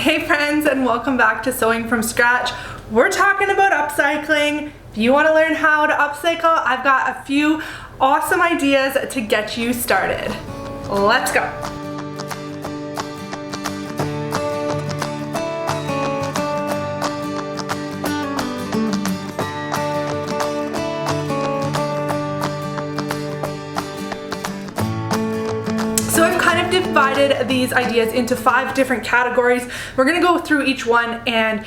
Hey friends, and welcome back to Sewing from Scratch. We're talking about upcycling. If you want to learn how to upcycle, I've got a few awesome ideas to get you started. Let's go. So I've kind of divided these ideas into 5 different categories. We're gonna go through each one, and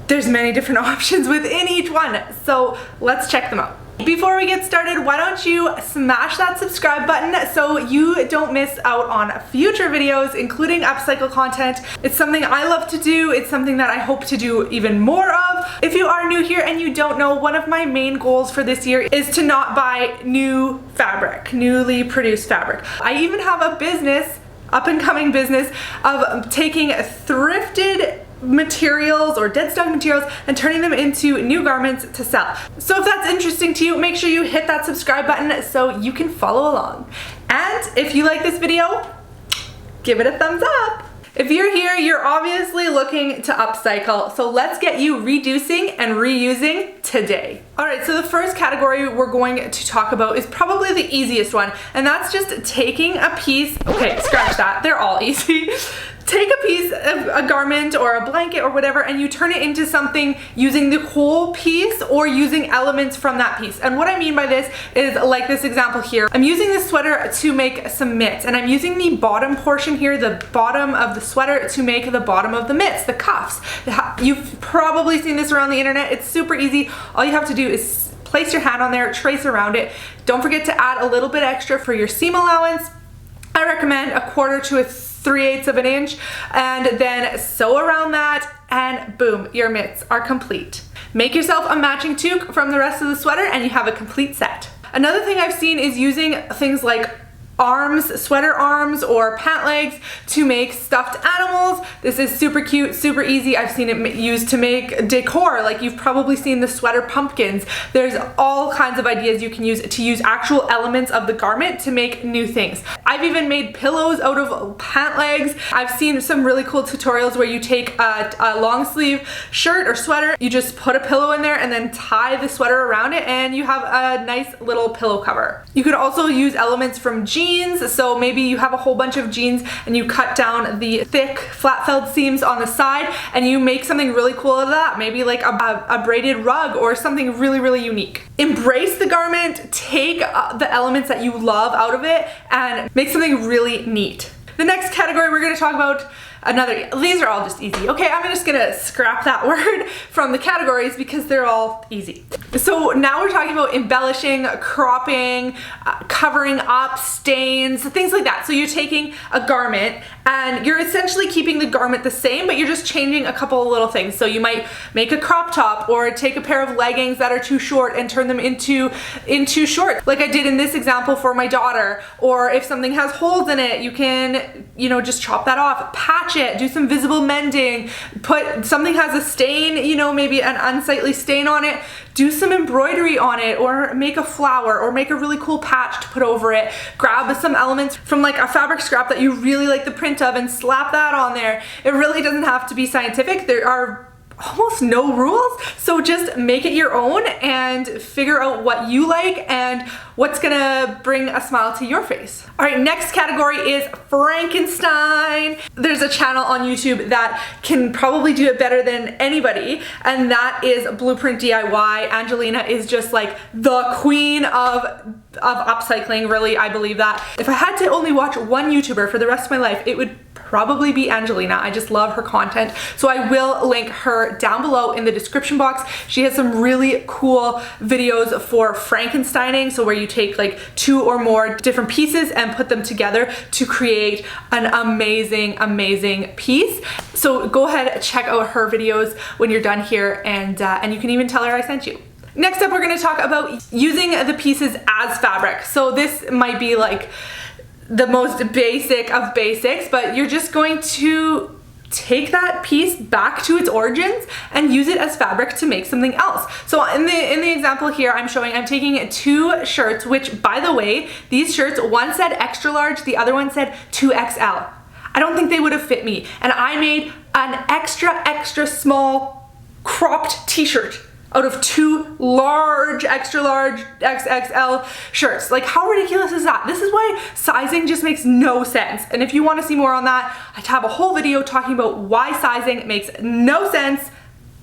there's many different options within each one. So let's check them out. Before we get started, why don't you smash that subscribe button so you don't miss out on future videos, including upcycle content. It's something I love to do. It's something that I hope to do even more of. If you are new here and you don't know, one of my main goals for this year is to not buy new fabric, newly produced fabric. I even have a business, up and coming business, of taking thrifted materials or dead stock materials and turning them into new garments to sell. So if that's interesting to you, make sure you hit that subscribe button so you can follow along. And if you like this video, give it a thumbs up. If you're here, you're obviously looking to upcycle, so let's get you reducing and reusing today. All right, so the first category we're going to talk about is probably the easiest one, and that's just taking a piece, okay, scratch that, they're all easy. Take a piece of a garment or a blanket or whatever, and you turn it into something using the whole piece or using elements from that piece. And what I mean by this is like this example here. I'm using this sweater to make some mitts, and I'm using the bottom portion here, the bottom of the sweater, to make the bottom of the mitts, the cuffs. You've probably seen this around the internet. It's super easy. All you have to do is place your hand on there, trace around it. Don't forget to add a little bit extra for your seam allowance. I recommend 1/4 to 3/8 of an inch, and then sew around that, and boom, your mitts are complete. Make yourself a matching toque from the rest of the sweater and you have a complete set. Another thing I've seen is using things like arms, sweater arms or pant legs to make stuffed animals. This is super cute, super easy. I've seen it used to make decor, like you've probably seen the sweater pumpkins. There's all kinds of ideas you can use to use actual elements of the garment to make new things. I've even made pillows out of pant legs. I've seen some really cool tutorials where you take a long sleeve shirt or sweater, you just put a pillow in there and then tie the sweater around it, and you have a nice little pillow cover. You could also use elements from jeans. So maybe you have a whole bunch of jeans and you cut down the thick flat felled seams on the side and you make something really cool out of that. Maybe like a braided rug or something really, really unique. Embrace the garment, take the elements that you love out of it and make something really neat. The next category we're going to talk about, these are all just easy. Okay, I'm just gonna scrap that word from the categories because they're all easy. So now we're talking about embellishing, cropping, covering up, stains, things like that. So you're taking a garment and you're essentially keeping the garment the same, but you're just changing a couple of little things. So you might make a crop top or take a pair of leggings that are too short and turn them into shorts, like I did in this example for my daughter. Or if something has holes in it, you can, just chop that off, patch it, do some visible mending, put something has a stain, maybe an unsightly stain on it, do some embroidery on it, or make a flower, or make a really cool patch to put over it. Grab some elements from like a fabric scrap that you really like the print of and slap that on there. It really doesn't have to be scientific. There are almost no rules, so just make it your own and figure out what you like and what's gonna bring a smile to your face. All right, next category is Frankenstein. There's a channel on YouTube that can probably do it better than anybody, and that is Blueprint DIY. Angelina is just like the queen of upcycling, really. I believe that. If I had to only watch one YouTuber for the rest of my life, it would probably be Angelina. I just love her content. So I will link her down below in the description box. She has some really cool videos for Frankensteining, so where you take like 2 or more different pieces and put them together to create an amazing, amazing piece. So go ahead and check out her videos when you're done here, and you can even tell her I sent you. Next up, we're going to talk about using the pieces as fabric. So this might be like the most basic of basics, but you're just going to take that piece back to its origins and use it as fabric to make something else. So in the example here I'm taking 2 shirts, which by the way, these shirts, one said extra large, the other one said 2XL. I don't think they would have fit me. And I made an extra small cropped t-shirt out of 2 large, extra large, XXL shirts. Like, how ridiculous is that? This is why sizing just makes no sense. And if you want to see more on that, I have a whole video talking about why sizing makes no sense.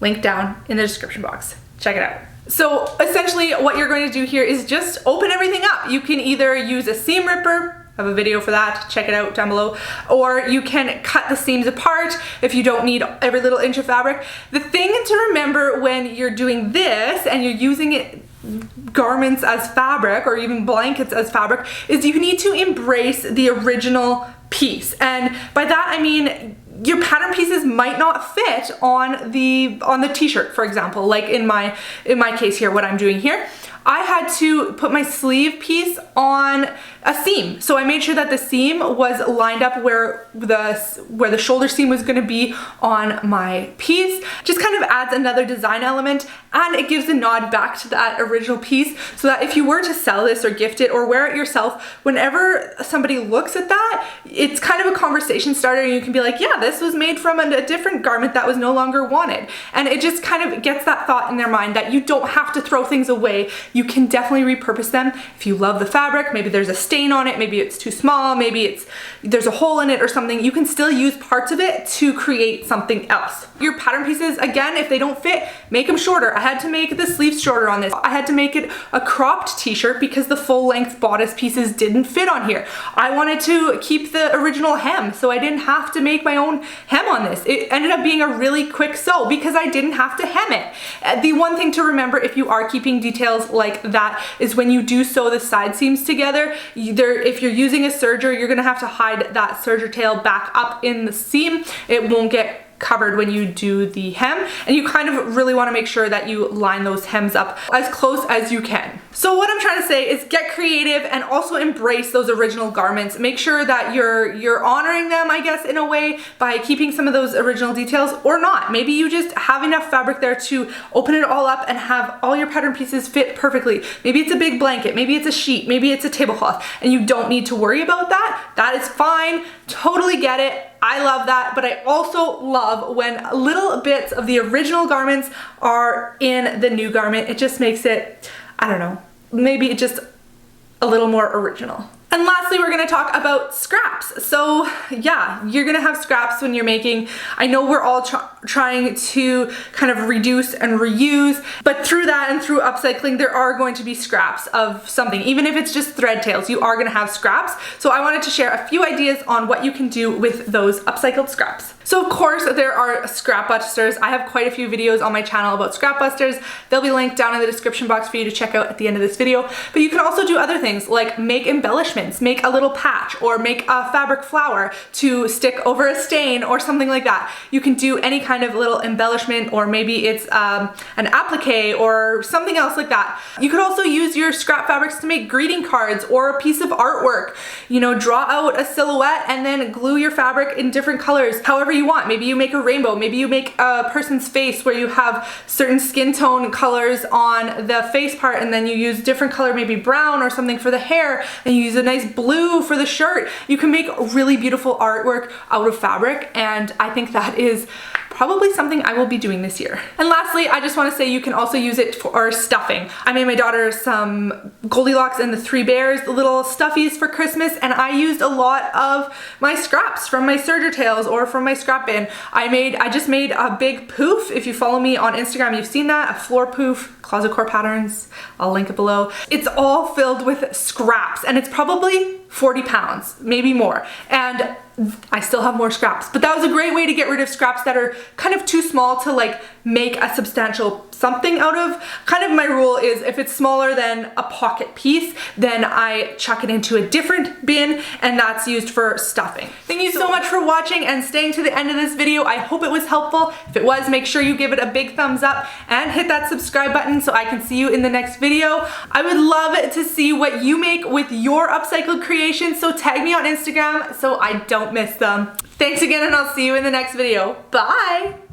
Link down in the description box. Check it out. So essentially what you're going to do here is just open everything up. You can either use a seam ripper, I have a video for that, check it out down below, or you can cut the seams apart if you don't need every little inch of fabric. The thing to remember when you're doing this and you're using it garments as fabric or even blankets as fabric is you need to embrace the original piece. And by that I mean your pattern pieces might not fit on the t-shirt, for example. Like in my case here, what I'm doing here, I had to put my sleeve piece on a seam. So I made sure that the seam was lined up where the shoulder seam was gonna be on my piece. Just kind of adds another design element, and it gives a nod back to that original piece, so that if you were to sell this or gift it or wear it yourself, whenever somebody looks at that, it's kind of a conversation starter, and you can be like, yeah, this was made from a different garment that was no longer wanted. And it just kind of gets that thought in their mind that you don't have to throw things away. You can definitely repurpose them. If you love the fabric, maybe there's a stain on it, maybe it's too small, maybe there's a hole in it or something, you can still use parts of it to create something else. Your pattern pieces, again, if they don't fit, make them shorter. I had to make the sleeves shorter on this. I had to make it a cropped t-shirt because the full length bodice pieces didn't fit on here. I wanted to keep the original hem, so I didn't have to make my own hem on this. It ended up being a really quick sew because I didn't have to hem it. The one thing to remember if you are keeping details like that is when you do sew the side seams together, if you're using a serger, you're gonna have to hide that serger tail back up in the seam. It won't get covered when you do the hem, and you kind of really want to make sure that you line those hems up as close as you can. So what I'm trying to say is get creative and also embrace those original garments. Make sure that you're honoring them, I guess, in a way by keeping some of those original details, or not. Maybe you just have enough fabric there to open it all up and have all your pattern pieces fit perfectly. Maybe it's a big blanket, maybe it's a sheet, maybe it's a tablecloth, and you don't need to worry about that. That is fine. Totally get it. I love that, but I also love when little bits of the original garments are in the new garment. It just makes it, I don't know, maybe just a little more original. And lastly, we're gonna talk about scraps. So yeah, you're gonna have scraps when you're making. I know we're all trying to kind of reduce and reuse, but through that and through upcycling, there are going to be scraps of something. Even if it's just thread tails, you are gonna have scraps. So I wanted to share a few ideas on what you can do with those upcycled scraps. So of course, there are scrap busters. I have quite a few videos on my channel about scrap busters. They'll be linked down in the description box for you to check out at the end of this video. But you can also do other things like make embellishments, make a little patch, or make a fabric flower to stick over a stain or something like that. You can do any kind of little embellishment, or maybe it's an applique or something else like that. You could also use your scrap fabrics to make greeting cards or a piece of artwork. You know, draw out a silhouette and then glue your fabric in different colors, however you want. Maybe you make a rainbow, maybe you make a person's face where you have certain skin tone colors on the face part and then you use different color, maybe brown or something for the hair, and you use a nice blue for the shirt. You can make really beautiful artwork out of fabric, and I think that is probably something I will be doing this year. And lastly, I just want to say you can also use it for stuffing. I made my daughter some Goldilocks and the Three Bears little stuffies for Christmas, and I used a lot of my scraps from my serger tails or from my scrap bin. I just made a big poof. If you follow me on Instagram, you've seen that, a floor poof, Closet Core Patterns. I'll link it below. It's all filled with scraps, and it's probably 40 pounds, maybe more. And I still have more scraps, but that was a great way to get rid of scraps that are kind of too small to like make a substantial something out of. Kind of my rule is if it's smaller than a pocket piece, then I chuck it into a different bin, and that's used for stuffing. Thank you so much for watching and staying to the end of this video. I hope it was helpful. If it was, make sure you give it a big thumbs up and hit that subscribe button so I can see you in the next video. I would love to see what you make with your upcycled creations, so tag me on Instagram so I don't miss them. Thanks again, and I'll see you in the next video. Bye!